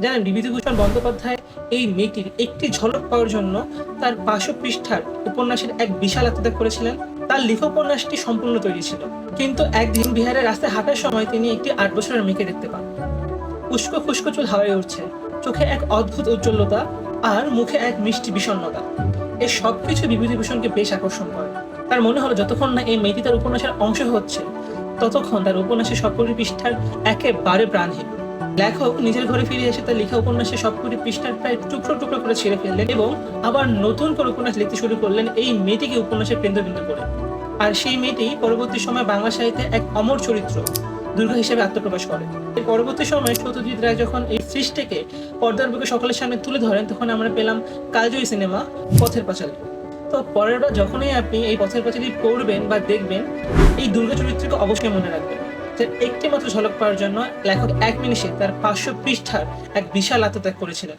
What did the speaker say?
জানেন, বিভূতিভূষণ বন্দ্যোপাধ্যায় এই মেয়েটির একটি ঝলক পাওয়ার জন্য তার 500 পৃষ্ঠার উপন্যাসের এক বিশাল আত্মত্যাগ করেছিলেন। তার লেখা উপন্যাসটি সম্পূর্ণ তৈরি ছিল, কিন্তু একদিন বিহারের রাস্তায় হাঁটার সময় তিনি একটি 8 বছরের মেয়েকে দেখতে পান। উস্কো খুস্কো চুল হাওয়ায় উঠছে, চোখে এক অদ্ভুত উজ্জ্বলতা আর মুখে এক মিষ্টি বিষণ্ণতা। এই সবকিছু বিভূতিভূষণকে বেশ আকর্ষণ করে। তার মনে হলো যতক্ষণ না এই মেয়েটি তার উপন্যাসের অংশ হচ্ছে, ততক্ষণ তার উপন্যাসের সবকটি পৃষ্ঠার একেবারে প্রাণহীন। লেখক নিজের ঘরে ফিরে এসে তার লেখা উপন্যাসের সবকটি পৃষ্ঠার প্রায় টুকরো টুকরো করে ছেড়ে ফেললেন এবং আবার নতুন করে উপন্যাস লিখতে শুরু করলেন এই মেয়েটিকে উপন্যাসের কেন্দ্রবিন্দু করে। আর সেই মেয়েটি পরবর্তী সময় বাংলা সাহিত্যে এক অমর চরিত্র দুর্গা হিসেবে আত্মপ্রকাশ করে। এর পরবর্তী সময়ে সত্যজিৎ রায় যখন এই সৃষ্টিকে পর্দার বুকে সকলের সামনে তুলে ধরেন, তখন আমরা পেলাম কালজয়ী সিনেমা পথের পাঁচালী। তো পরের বার যখনই আপনি এই পথের পাঁচালী পড়বেন বা দেখবেন, এই দুর্গা চরিত্রকে অবশ্যই মনে রাখবেন। একটি মাত্র ঝলক পাওয়ার জন্য লেখক 1 নিমেষে তার 500 পৃষ্ঠার এক বিশাল আত্মত্যাগ করেছিলেন।